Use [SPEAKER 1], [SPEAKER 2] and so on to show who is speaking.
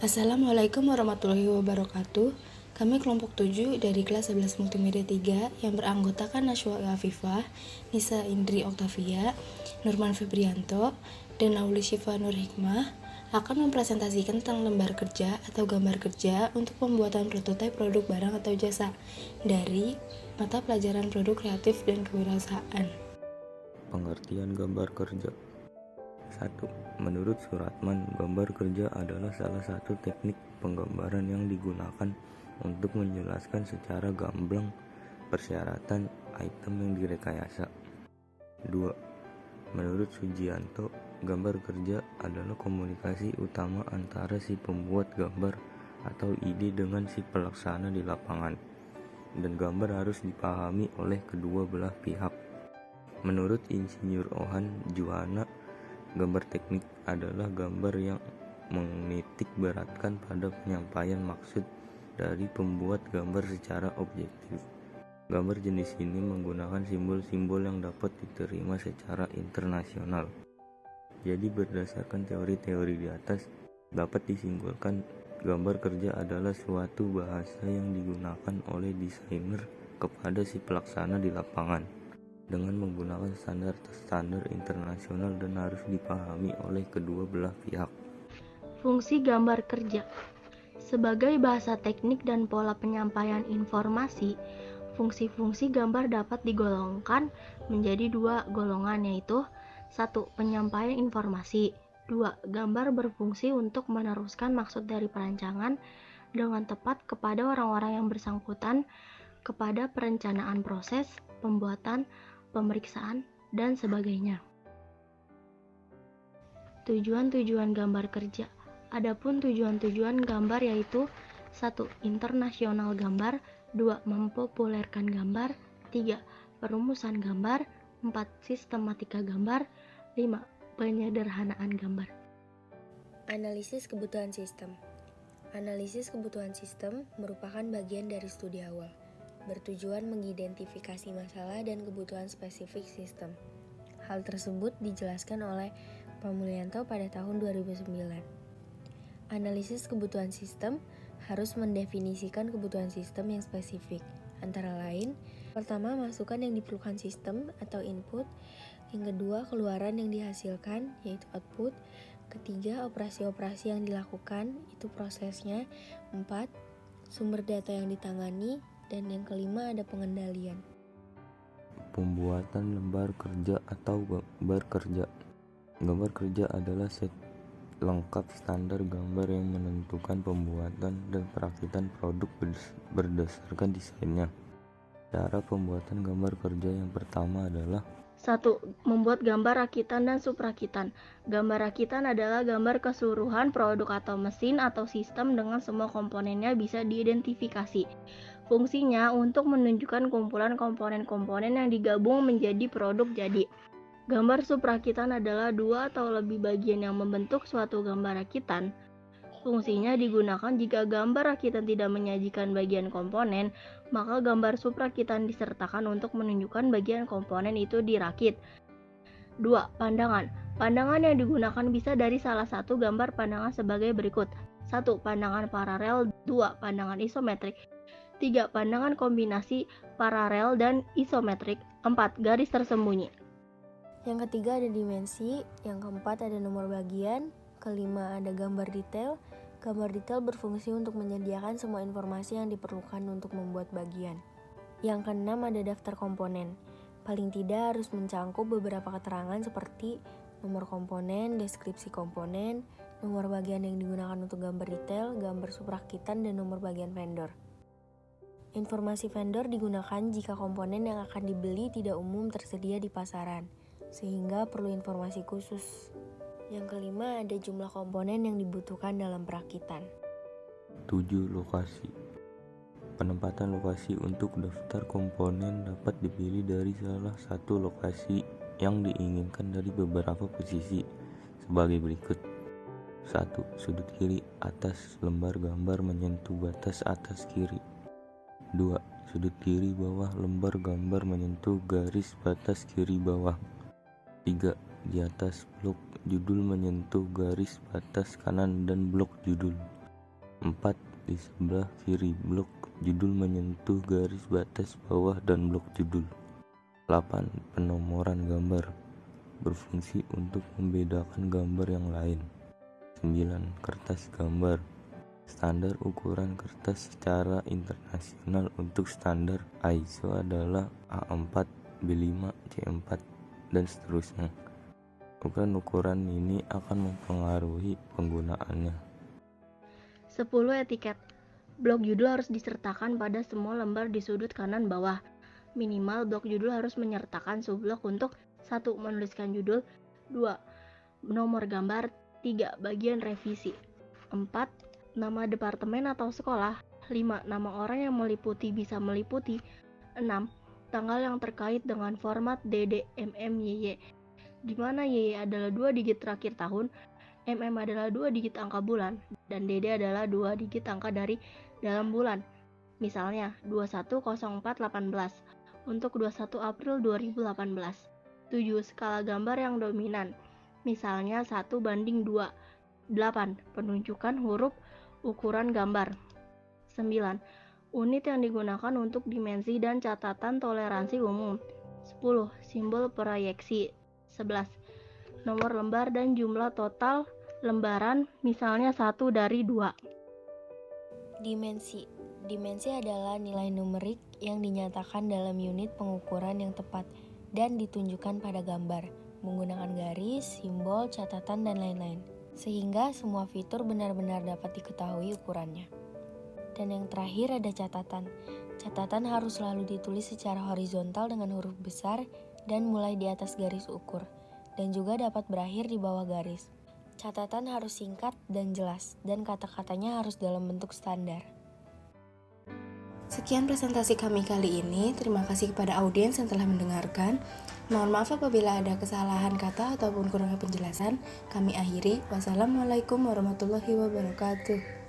[SPEAKER 1] Assalamualaikum warahmatullahi wabarakatuh. Kami kelompok 7 dari kelas 11 Multimedia 3 yang beranggotakan Nashwa Afifah, Nisa Indri Oktavia, Nurman Febrianto, dan Auli Syifa Nur Hikmah akan mempresentasikan tentang lembar kerja atau gambar kerja untuk pembuatan prototipe produk barang atau jasa dari mata pelajaran produk kreatif dan kewirausahaan.
[SPEAKER 2] Pengertian gambar kerja. 1. Menurut Suratman, gambar kerja adalah salah satu teknik penggambaran yang digunakan untuk menjelaskan secara gamblang persyaratan item yang direkayasa. 2. Menurut Sujianto, gambar kerja adalah komunikasi utama antara si pembuat gambar atau ide dengan si pelaksana di lapangan, dan gambar harus dipahami oleh kedua belah pihak. Menurut Insinyur Ohan Juwana, gambar teknik adalah gambar yang menitik beratkan pada penyampaian maksud dari pembuat gambar secara objektif. Gambar jenis ini menggunakan simbol-simbol yang dapat diterima secara internasional. Jadi berdasarkan teori-teori di atas, dapat disimpulkan gambar kerja adalah suatu bahasa yang digunakan oleh desainer kepada si pelaksana di lapangan dengan menggunakan standar internasional dan harus dipahami oleh kedua belah pihak.
[SPEAKER 3] Fungsi gambar kerja. Sebagai bahasa teknik dan pola penyampaian informasi, fungsi-fungsi gambar dapat digolongkan menjadi dua golongan, yaitu 1. Penyampaian informasi. 2. Gambar berfungsi untuk meneruskan maksud dari perancangan dengan tepat kepada orang-orang yang bersangkutan, kepada perencanaan proses, pembuatan, pemeriksaan, dan sebagainya. Tujuan-tujuan gambar kerja. Adapun tujuan-tujuan gambar yaitu 1. Internasional gambar, 2. Mempopulerkan gambar, 3. Perumusan gambar, 4. Sistematika gambar, 5. Penyederhanaan gambar.
[SPEAKER 4] Analisis kebutuhan sistem. Analisis kebutuhan sistem merupakan bagian dari studi awal, bertujuan mengidentifikasi masalah dan kebutuhan spesifik sistem. Hal tersebut dijelaskan oleh Pak Mulyanto pada tahun 2009. Analisis kebutuhan sistem harus mendefinisikan kebutuhan sistem yang spesifik, antara lain, pertama, masukan yang diperlukan sistem atau input, yang kedua, keluaran yang dihasilkan, yaitu output, ketiga, operasi-operasi yang dilakukan, itu prosesnya, 4, sumber data yang ditangani, dan yang kelima ada pengendalian.
[SPEAKER 2] Pembuatan lembar kerja atau gambar kerja. Gambar kerja adalah set lengkap standar gambar yang menentukan pembuatan dan perakitan produk berdasarkan desainnya. Cara pembuatan gambar kerja yang pertama adalah
[SPEAKER 3] 1. Membuat gambar rakitan dan subrakitan. Gambar rakitan adalah gambar keseluruhan produk atau mesin atau sistem dengan semua komponennya bisa diidentifikasi. Fungsinya untuk menunjukkan kumpulan komponen-komponen yang digabung menjadi produk jadi. Gambar subrakitan adalah dua atau lebih bagian yang membentuk suatu gambar rakitan. Fungsinya digunakan jika gambar rakitan tidak menyajikan bagian komponen, maka gambar subrakitan disertakan untuk menunjukkan bagian komponen itu dirakit. 2. Pandangan. Pandangan yang digunakan bisa dari salah satu gambar pandangan sebagai berikut. 1. Pandangan paralel. 2. Pandangan isometrik. 3. Pandangan kombinasi paralel dan isometrik. 4. Garis tersembunyi.
[SPEAKER 4] Yang ketiga ada dimensi, yang keempat ada nomor bagian, kelima ada gambar detail. Gambar detail berfungsi untuk menyediakan semua informasi yang diperlukan untuk membuat bagian. Yang keenam ada daftar komponen. Paling tidak harus mencangkup beberapa keterangan seperti nomor komponen, deskripsi komponen, nomor bagian yang digunakan untuk gambar detail, gambar subrakitan, dan nomor bagian vendor. Informasi vendor digunakan jika komponen yang akan dibeli tidak umum tersedia di pasaran, sehingga perlu informasi khusus. Yang kelima ada jumlah komponen yang dibutuhkan dalam perakitan.
[SPEAKER 2] 7. Lokasi. Penempatan lokasi untuk daftar komponen dapat dipilih dari salah satu lokasi yang diinginkan dari beberapa posisi sebagai berikut. 1. Sudut kiri atas lembar gambar menyentuh batas atas kiri. 2. Sudut kiri bawah lembar gambar menyentuh garis batas kiri bawah. 3. Di atas blok judul menyentuh garis batas kanan dan blok judul. 4. Di sebelah kiri blok judul menyentuh garis batas bawah dan blok judul. 8. Penomoran gambar berfungsi untuk membedakan gambar yang lain. 9. Kertas gambar. Standar ukuran kertas secara internasional untuk standar ISO adalah A4, B5, C4, dan seterusnya. Ukuran-ukuran ini akan mempengaruhi penggunaannya.
[SPEAKER 3] 10. Etiket. Blok judul harus disertakan pada semua lembar di sudut kanan bawah. Minimal blok judul harus menyertakan subblok untuk 1. Menuliskan judul, 2. Nomor gambar, 3. Bagian revisi, 4. Nama departemen atau sekolah, 5. Nama orang yang meliputi bisa meliputi, 6. Tanggal yang terkait dengan format DD, MM, YY, di mana YY adalah 2 digit terakhir tahun, MM adalah 2 digit angka bulan, dan DD adalah 2 digit angka dari dalam bulan. Misalnya 210418 untuk 21 April 2018. 7. Skala gambar yang dominan, misalnya 1:2. 8. Penunjukan huruf ukuran gambar. 9. Unit yang digunakan untuk dimensi dan catatan toleransi umum. 10. Simbol proyeksi. 11. Nomor lembar dan jumlah total lembaran, misalnya 1 dari 2.
[SPEAKER 4] Dimensi. Dimensi adalah nilai numerik yang dinyatakan dalam unit pengukuran yang tepat dan ditunjukkan pada gambar, menggunakan garis, simbol, catatan, dan lain-lain, sehingga semua fitur benar-benar dapat diketahui ukurannya. Dan yang terakhir ada catatan. Catatan harus selalu ditulis secara horizontal dengan huruf besar dan mulai di atas garis ukur, dan juga dapat berakhir di bawah garis. Catatan harus singkat dan jelas, dan kata-katanya harus dalam bentuk standar.
[SPEAKER 1] Sekian presentasi kami kali ini. Terima kasih kepada audiens yang telah mendengarkan. Mohon maaf apabila ada kesalahan kata ataupun kurangnya penjelasan. Kami akhiri. Wassalamualaikum warahmatullahi wabarakatuh.